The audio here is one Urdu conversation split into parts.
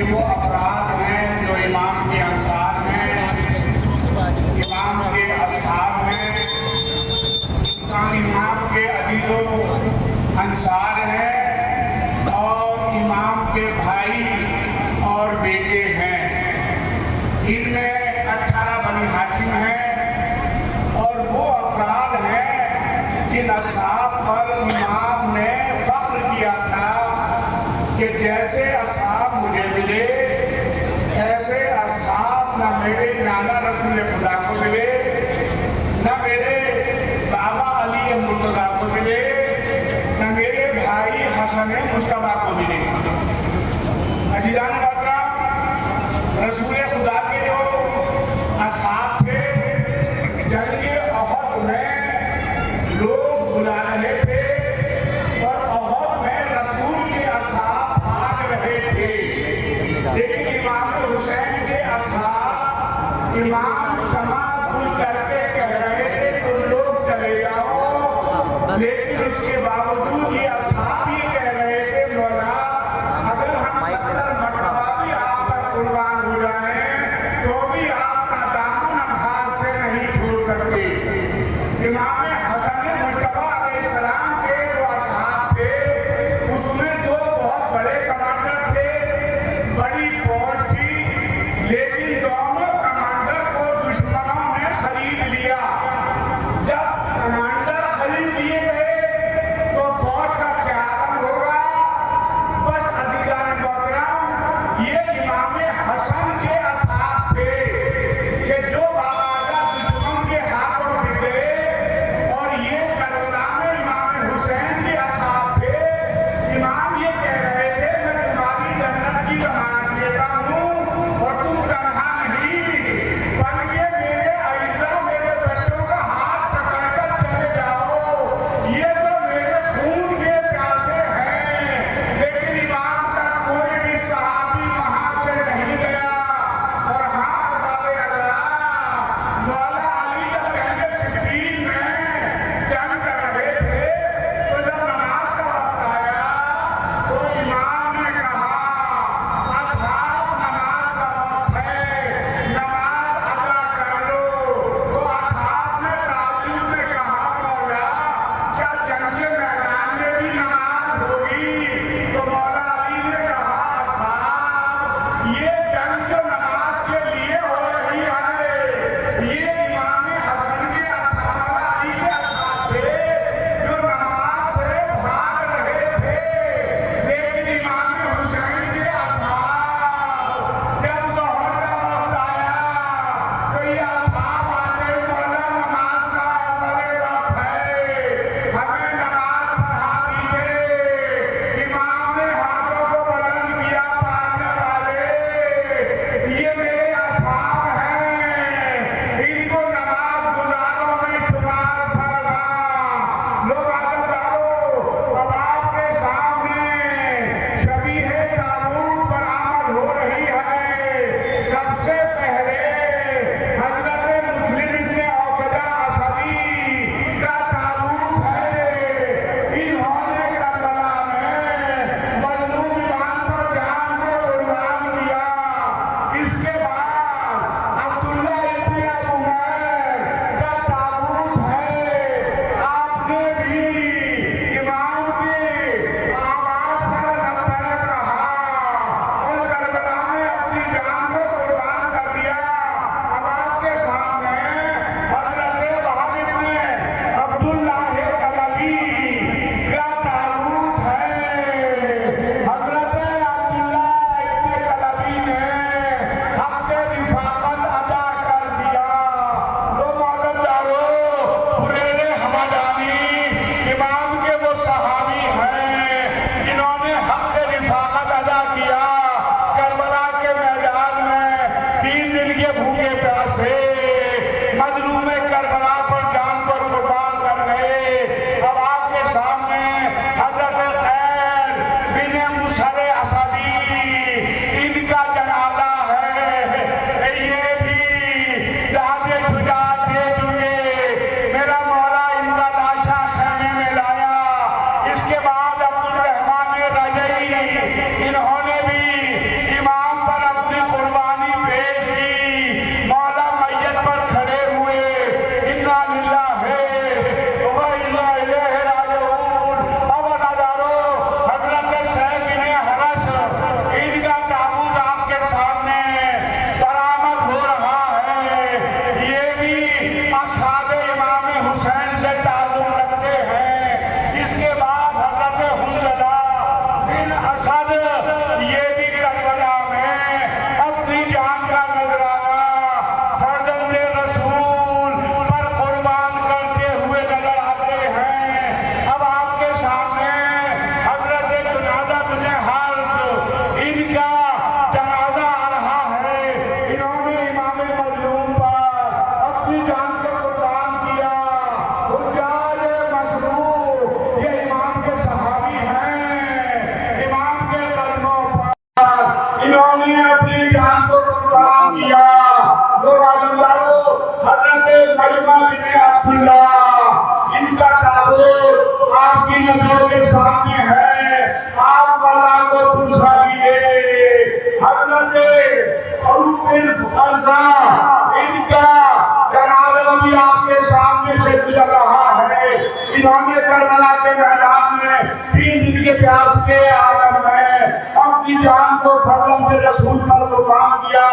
وہ افراد ہیں جو امام کے انصار ہیں، امام کے اصحاب ہیں، امام کے عزیز و انصار ہیں اور امام کے بھائی اور بیٹے ہیں۔ ان میں 18 بنی ہاشم ہیں اور وہ افراد ہیں جن اصحاب پر امام نے فخر کیا تھا کہ جیسے اصحاب مجھے ملے ایسے اصحاب نہ میرے نانا رسول خدا کو ملے، نہ میرے بابا علی مرتضیٰ کو ملے، نہ میرے بھائی حسن مصطفیٰ کو ملے۔ عزیزان محترم، رسول خدا کے جو اصحاب تھے، جنگ احد میں لوگ بلا رہے تھے اور احد میں رسول کے اصحاب بھاگ رہے تھے، لیکن امام حسین کے اصحاب امام شمع گل کر کے کہہ رہے تھے تم لوگ چلے جاؤ، لیکن اس کے باوجود یہ اصحاب یہ کہہ رہے تھے مولا اگر ہم 70 مرتبہ بھی آپ پر قربان ہو جائیں تو بھی آپ کا دامن ہم ہاتھ سے نہیں چھوڑ سکتے۔ امام حسن مصطفیٰ علیہ السلام کے جو اصحاب تھے اس میں دو بہت بڑے کمانڈر تھے، بڑی فوج تھی، لیکن دونوں کمانڈر کو دشمنوں نے خرید لیا۔ جب کمانڈر خرید لیے گئے تو فوج کا کیا حال ہوگا؟ بس عزیزان محترم، یہ امام حسن کے اصحاب تھے کہ جو باقاعدہ دشمن کے ہاتھوں بک گئے، اور یہ کربلا میں امام حسین کے اصحاب تھے۔ امام یہ کہہ رہے تھے میں تمہاری جنت کی ضمانت دیتا ہوں اور تم تنہا نہیں، بلکہ میرے اعزاء میرے بچوں کا ہاتھ پکڑ کر چلے جاؤ، یہ تو میرے خون کے پیاسے ہیں۔ لیکن امام کا کوئی بھی صحابی وہاں سے نہیں گیا، اور ہاں ارباب اللہ، مولا علی جب پہلے صفین میں جنگ کر رہے تھے تو جب نماز کا وقت آیا تو امام نے کہا اصحاب نماز کا وقت ہے، نماز ادا کر لو۔ تو اصحاب نے تعجب میں کہا مولا کیا جنگ میدان میں بھی نماز ہوگی؟ تو مولا علی نے کہا اصحاب یہ جنگ جو نماز کے لیے ہو رہی ہے یہ امام حسن کے اصحاب مولا علی کے اصحاب تھے جو نماز سے بھاگ رہے تھے، لیکن امام حسین کے اصحاب جب ظہر کا وقت آیا تو یہ اصحاب آتے مولا نماز کا اول وقت ہے، ہمیں نماز پڑھا دیجئے۔ امام نے ہاتھوں کو بلند کیا، پڑھنے والے یہ میرے اصحاب ہیں، ان کو نماز گزاروں میں شمار فرما۔ لوگ عزتدارو، اب آپ کے سامنے شبیہ تابوت پر عمل ہو رہی ہے۔ سب سے پہلے حضرت مسلم ابن عوقدہ اسدی کا تابوت ہے، انہوں نے کربلا میں مظلوم امام پر جان کو قربان کیا۔ اس کے بعد عبداللہ ابن عمیر کا تابوت ہے، آپ نے بھی امام کے آواز پر لبیک کہا اور کربلا میں اپنی جان کو قربان کر دیا۔ اب آپ کے سامنے حضرت وہب ابن عبداللہ کلبی کا تابوت ہے۔ حضرت عبداللہ ابن کلبی نے حق رفاقت ادا کر دیا۔ تو معتبرو حریرِ ہمدانی امام کے وہ صحابی ہیں جنہوں نے حق رفاقت ادا کیا، کربلا کے میدان میں 3 دن کے بھوکے پیاسے مظلوم کربلا پر جان کو قربان کر گئے۔ اب آپ کے سامنے حضرت خیر بن مصر اسدی ان کا جنازہ ہے، یہ بھی داد شجاعت دے چکے، میرا مولا ان کا لاشا خیمے میں لایا۔ اس کے بعد عبدالرحمن رجعی انہوں نے بھی امام انہوں نے اپنی جان کو قربان کیا. لوگ عزیزانو حضرت مجمع بن عبداللہ ان کا تابوت آپ کی نظروں کے سامنے ہے. آپ والا کو پوچھا دیئے حضرت ابو بن فرزا ان کا جنازہ بھی آپ کے سامنے سے گزر رہا ہے. انہوں نے کربلا کے میدان میں 3 دن کے پیاس کے عالم میں اپنی جان کو فرمان رسول پر قربان کیا.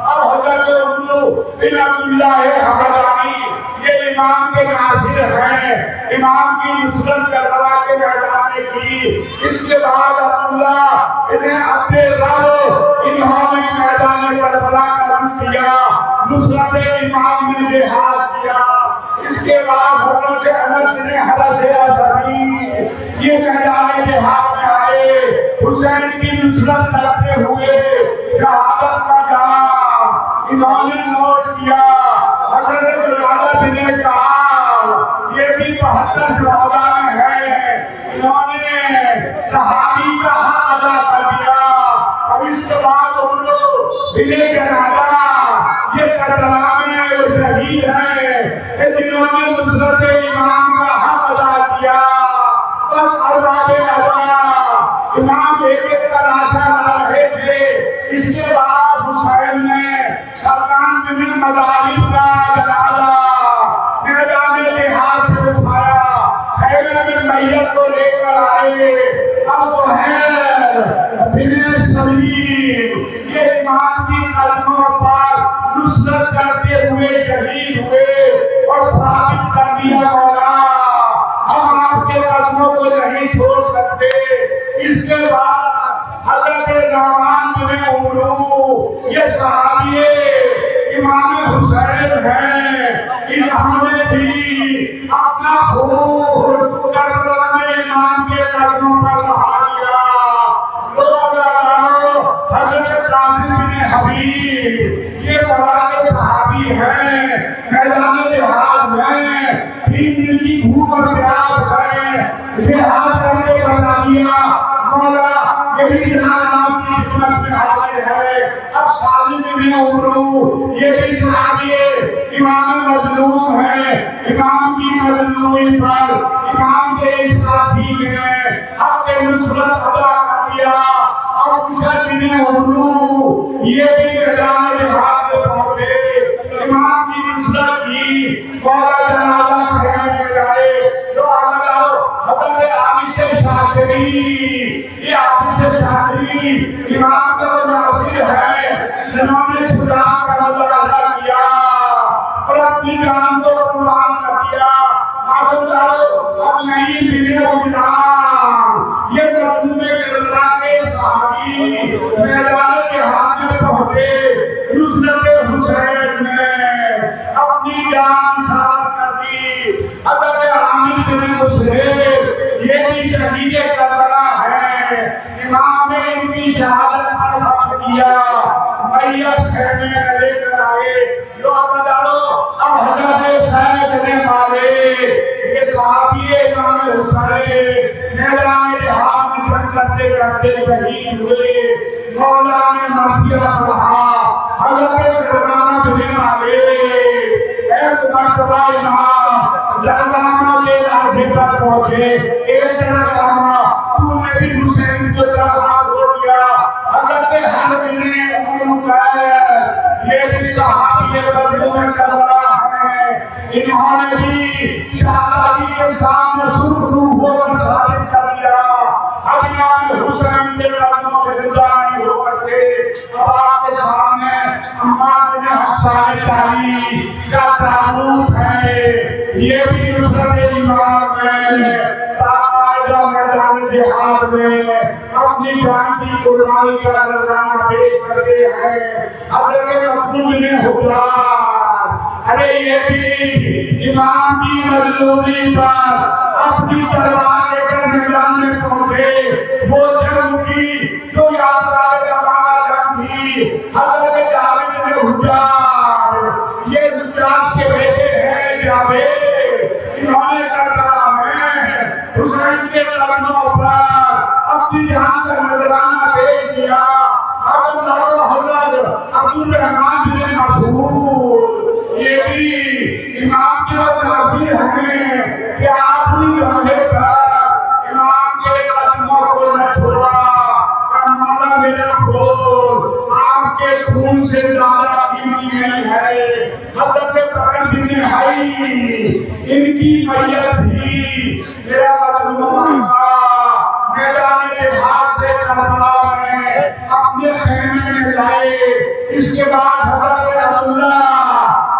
اب حضرت عمر بن عبداللہ حمدانی یہ امام کے ناصر ہیں. امام کی نصرت کربلا کے میدان میں کی. اس کے بعد عبداللہ بن عبدالرب انہوں نے میدان کربلا کا رنگ کیا. نصرت امام نے جہاد کیا. اس کے بعد حضرت انس بن حارث اسدی یہ میدان جہاد میں آئے. حسین کی نصرت کرتے ہوئے شہادت کا جام انہوں نے نوش کیا. حضرت جلالت نے کہا یہ بھی 72 شہداء میں ہے. انہوں نے صحابی کا حق ادا کر دیا. اب اس کے بعد ہم لوگ بن جنازہ یہ کربلا میں وہ شہید ہیں جنہوں نے نصرت امام کا حق ادا کیا. بس ارباب ادا امام ایک کا لاشا لا رہے تھے. اس کے بعد حسین نے سلطان بن مظاہر کا جنازہ میدان جہاد سے اٹھایا. خیمے میں میت کو لے کر آئے. اب زہیر بن سلیم یہ امام کی قدموں پر نصرت کرتے ہوئے شہید ہوئے اور ثابت کر دیا مولا ہم آپ کے قدموں کو نہیں چھوڑ سکتے. اس کے بعد حضرت نعمان بن عمرو یہ صحابی امام حسین ہیں. انہوں نے بھی اپنا خون کربلا میں امام کے قدموں پر بہا دیا. حضرت قاسم بن حبیب یہ مولا کے صحابی ہیں. میدان جہاد میں 3 دن کی بھوک اور پیاس میں جہاد کرنے بتا دیا. مولا یہی جہاد آپ کی خدمت میں حاضر ہے. اب سالم بن عمرو یہ بھی صحابی امام مظلوم ہے. امام کی مظلومی پر امام کے ساتھی نے حق نصرت ادا کر دیا. اب بشر بن عمرو یہ بھی میدان جہاد میں پہنچے. امام کی نصرت کی. مولا جنازہ خیمے میں لائے. جو حضرت عابس شاطری یہ عابس شاطری امام کا ناصر ہے جنہوں نے شجاعت کا مظاہرہ ادا کیا اور اپنی جان کو قربان کر دیا. معلوم دارو اب نہیں ملے غلام یہ مظلوم کربلا کے صحابی میدان جہاد میں پہنچے. نصرت حسین نے اپنی جان نثار کر دی. حضرت عامر بن مسہر یہ بھی شہید کربلا ہے. امام نے ان کی شہادت پر ثبت کیا. میت خیمے میں لے کر آئے. لوگ دارو اب حضرت سید بن مالک یہ صحابی امام حسین میدان جہاد میں جنگ کرتے کرتے شہید ہوئے. مولا نے مرثیہ پڑھا. حضرت زرگانہ بن مالک ایک مرتبہ امام زرگانہ کے علاقے پر پہنچے. اے زرگانہ تو نے بھی حسین کو درخواست ہو دیا. حضرت حمد نے عمر کا یہ بھی صحابی مظلوم کربلا ہیں. انہوں نے بھی شہادی کے سامنے سرخرو ہو کر ثابت کر دیا اب امام حسین کے قدموں سے جدا نہیں ہو کرتے. اب آپ کے سامنے عمار بن حسان تاریخ کا تابوت ہے. یہ بھی نصرت امام ہے. باقاعدہ میدان جہاد میں اپنی جان کی قربانی کا نذرانہ پیش کرتے ہیں. حضرت مسعود بن حجار ارے یہ بھی امام کی مظلومی پر اپنی تلوار لے کر میدان میں پہنچے. وہ جنگ کی جو یادگار زمانہ جنگ تھی. حضرت جابر بن حجار یہ حجاج کے بیٹے ہیں. جابر انہوں نے کربلا میں حسین کے قدموں پر اپنی جان کا نذرانہ پیش کیا. اب ان کی میت بھی میرا مظلوم آقا میدان جہاد سے کربلا میں اپنے خیمے میں لائے۔ اس کے بعد حضرت عبداللہ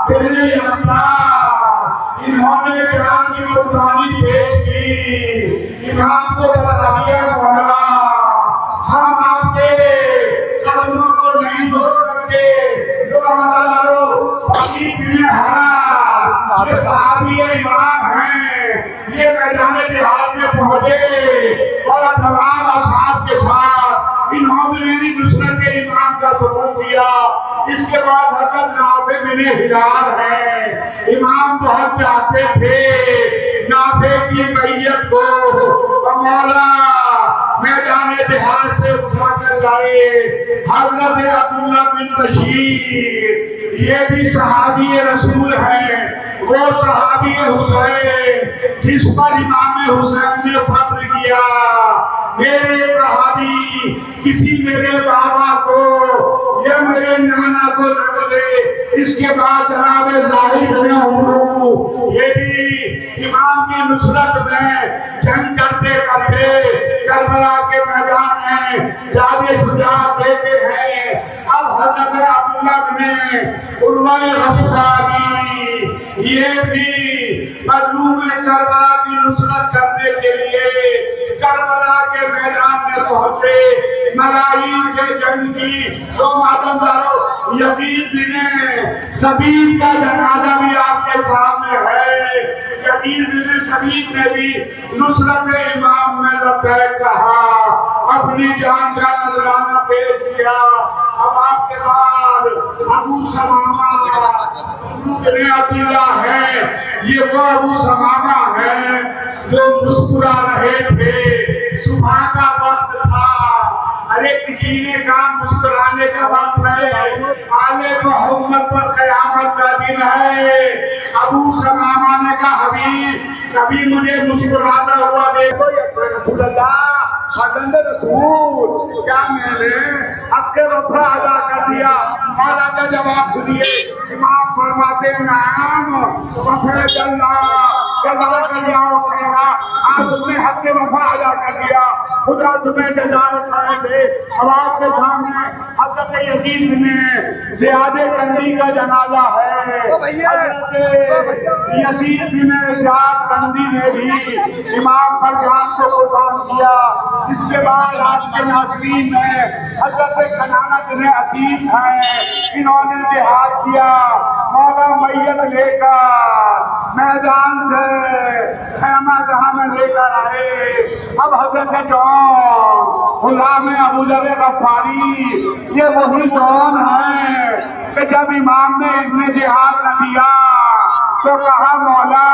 بن یسار انہوں نے جان کی قربانی پیش کی۔ امام کو بتا دیا مولا ہم آپ کے قدموں کو نہیں چھوڑ سکتے۔ جو ہمارا صحابی بن حرام یہ صحابی امام ہیں، یہ میدان جہاد میں پہنچے اور تمام اصحاب کے ساتھ انہوں نے بھی نصرت امام کا ثبوت دیا۔ اس کے بعد حضرت نافع بن ہلال ہیں، امام بہت چاہتے تھے نافع کی میت کو مولا میدان جہاد سے اٹھا کر لائے۔ حضرت عبداللہ بن بشیر یہ بھی صحابی رسول ہیں، وہ صحابی حسین جس پر امام حسین نے فخر کیا۔ میرے صحابی کسی میرے بابا کو یا میرے نانا کو نہ بولے۔ اس کے بعد جناب زاہد بن عمرو یہ بھی امام کی نصرت میں جنگ کرتے کرتے کربلا کے میدان میں جانے شجاعت دیتے ہیں۔ اب حضرت عبداللہ بن عروہ غفاری یہ بھی مظلوم کربلا کی نصرت کرنے کے لیے کربلا کے میدان میں پہنچے۔ ملائی سے جنگ کی تو معلوم دارو یزید بن سبیل کا جنازہ بھی آپ کے سامنے ہے۔ یزید بن سبیل نے بھی نصرت امام میں لبیک کہا، اپنی جان کا نذرانہ پیش کیا۔ اب آپ کے بعد ابو سمامہ بن عبداللہ ہے، یہ وہ ابو سمامہ ہے جو مسکرا رہے تھے۔ صبح کا وقت تھا، ارے کسی نے کہا مسکرانے کا وقت ہے، آل محمد پر قیامت کا دن ہے۔ ابو سمامہ نے کہا حبیب کبھی مجھے مسکراتا ہوا دیکھو۔ یا رسول اللہ حضرت رسول کیا میں نے حق کے وفا ادا کر دیا؟ مولا کا جواب سنیے، امام فرماتے ہیں نعم وفیت اللہ جزاک اللہ خیرا، آج تم نے حق کے وفا ادا کر دیا، خدا تمہیں جزا خیر دے۔ اب آپ کے سامنے حضرت یزید بن زیاد کندی کا جنازہ ہے۔ حضرت یزید بن زیاد کندی نے بھی امام پر جان کو قربان کیا۔ اس کے بعد آپ کے ناظرین میں حضرت کنانہ بن عتیق ہیں، انہوں نے جہاد کیا۔ مولا میت لے کر میدان سے خیمہ جہاں میں لے کر آئے۔ اب حضرت جون غلام ابو ذر غفاری یہ وہی جون ہیں کہ جب امام نے ابن جہاد نہ دیا تو کہا مولا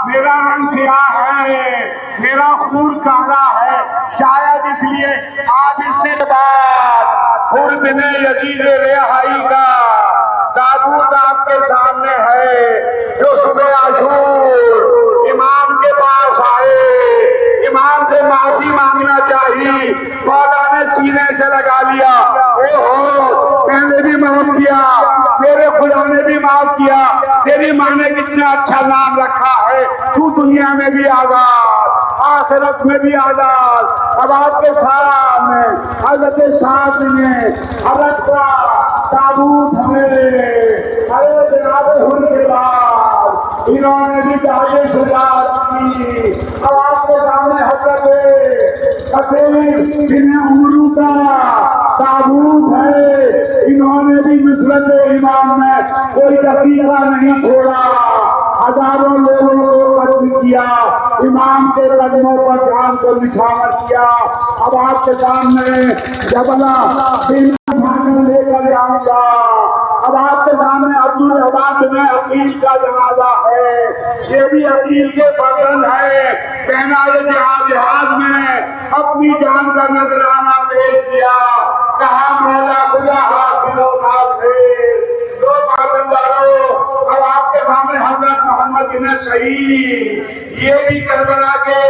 میرا رنگ سیاہ ہے، میرا خون کالا ہے، شاید اس لیے آج اس کے بعد خون بن یزید رہائی کا تابوت آپ کے سامنے ہے، جو صبح عاشور امام کے پاس آئے، امام سے معافی مانگنا چاہیے، مولا نے سینے سے لگا لیا، میں نے بھی معاف کیا، میرے خدا نے بھی معاف کیا، تیری ماں نے کتنا اچھا نام رکھا ہے، تو دنیا میں بھی آزاد آخرت میں بھی آزاد۔ اب آپ کے سامنے حضرت سعد نے حضرت کا تابوت ہمیں ارے جناب حر کے بعد انہوں نے بھی تاجے شجاعت کی۔ اب آپ کے سامنے حضرت بن عمرو کا تابوت ہے، انہوں نے بھی نصرت امام میں کوئی دقیقہ نہیں چھوڑا، ہزاروں لوگوں کو قتل کیا، امام کے قدموں پر جان کو نچھاور کیا۔ اب آپ کے سامنے جبلہ بن لے کر جاؤں گا۔ اب آپ کے سامنے عبدالرحمن بن عقیل کا جنازہ ہے، یہ بھی عقیل کے بدن ہے، کہنا یہ جہاد میں اپنی جان کا نذرانہ پیش کیا، کہا مولا خدا حافظ و ناصر۔ لو پابندارو اب آپ کے سامنے حضرت محمد بن شہید یہ بھی کربلا کے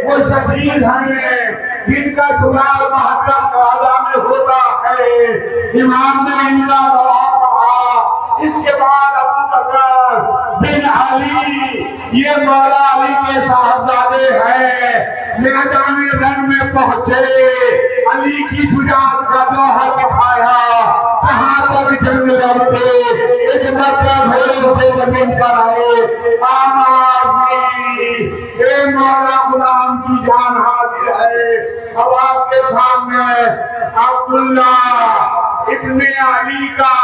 وہ شہید ہیں جن کا شمار 72 شہداء میں ہوتا ہے۔ امام نے ان کا بڑا پڑھا۔ اس کے بعد ابو بکر بن علی اٹھے، علی کی شجاعت کا جوہر دکھایا، کہاں تک جنگ لڑتے، ایک مرتبہ گھوڑے سے زمین پر آئے، آواز دی، اے مولا غلام کی جان حاضر ہے۔ اب آپ کے سامنے عبداللہ ابن علی کا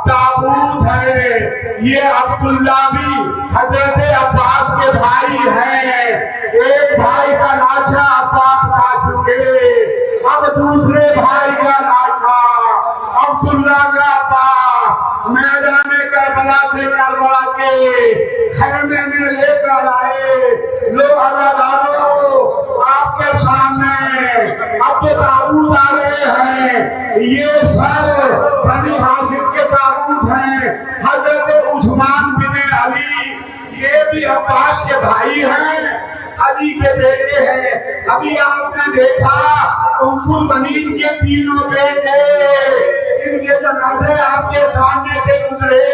تابوت ہے۔ یہ عبداللہ بھی حضرت عباس کے بھائی ہیں، ایک بھائی کا لاشا عباس کھا چکے، اب دوسرے بھائی کا لاشا عبداللہ کا عباس میدان کربلا سے کربلا کے خیمے میں لے کر آئے۔ لو عزادارو، آپ کے سامنے اب جو تابوت آ رہے ہیں، یہ سر بنی ہاشم کے تابوت ہیں۔ حضرت عثمان بن علی یہ بھی عباس کے بھائی ہیں، علی کے بیٹے ہیں۔ ابھی آپ نے دیکھا ام المؤمنین کے تینوں بیٹے، ان کے جنازے آپ کے سامنے سے گزرے۔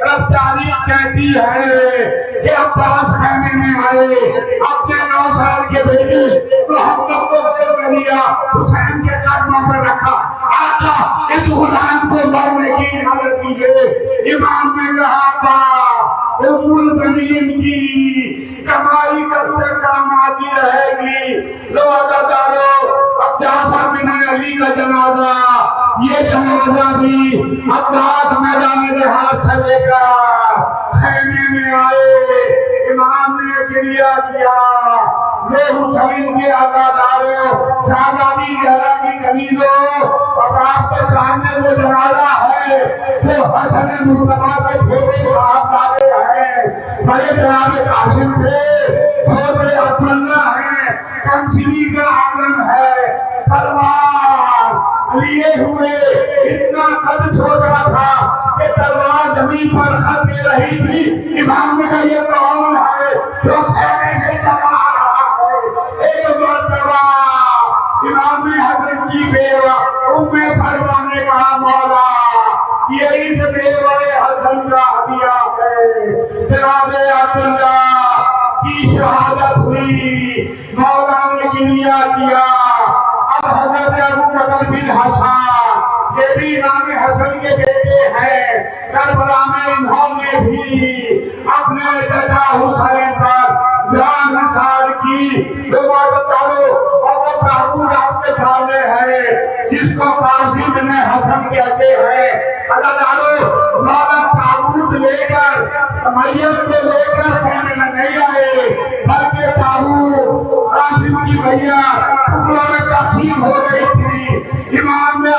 رب تاریخ کہتی ہے کہ عباس خیمے میں آئے، اپنے 9 سال کے بیٹے محمد کو پکڑ لیا، حسین کے قدموں پر رکھا، آقا اس غلام کو مرنے کی اجازت دیجیے۔ امام نے کہا باپ ام المؤمنین کی کمائی کرتے کام آتی رہے گی۔ لو عزادارو، اب جعفر بن علی کا جنازہ، یہ جنازہ بھی عباس میدان جہاد سے لے کر خیمے میں آئے۔ امام نے گریہ کیا، لو حسین کے عزادارو، شہزادی زہرا کی قریبو، اب آپ کے سامنے وہ جنازہ ہے جو حسن مصطفیٰ کے چھوٹے صاحبزادے ہیں، بڑے جناب قاسم تھے، چھوٹے عبداللہ ہیں، کمسری کا عالم ہے، تلوار لیے ہوئے اتنا قد چھوٹا تھا کہ تلوار زمین پر خط دے رہی تھی۔ امام نے کہا یہ کون ہے جو خیمے سے چلا رہا ہے؟ ایک مرتبہ امام حسن کی بیوہ ام فروا نے کہا مولا یہ اس بیوہ حسن کا ہدیہ ہے۔ جناب عبداللہ کی شہادت ہوئی، مولا نے گریہ کیا۔ اب حضرت ابو بکر بن حسن، یہ بھی امام حسن کے بیٹے ہیں، کربلا میں انہوں نے بھی اپنے چچا حسین پر جان نثار کی۔ اور وہ تابوت آپ کے سامنے ہے جس کو قاسم بن حسن کہتے ہیں۔ عزادارو، مولا تابوت لے کر میت کو لے کر خیمے میں نہیں آئے، بلکہ تابوت قاسم کی بھیا ٹکڑوں میں تقسیم ہو گئی تھی۔ امام نے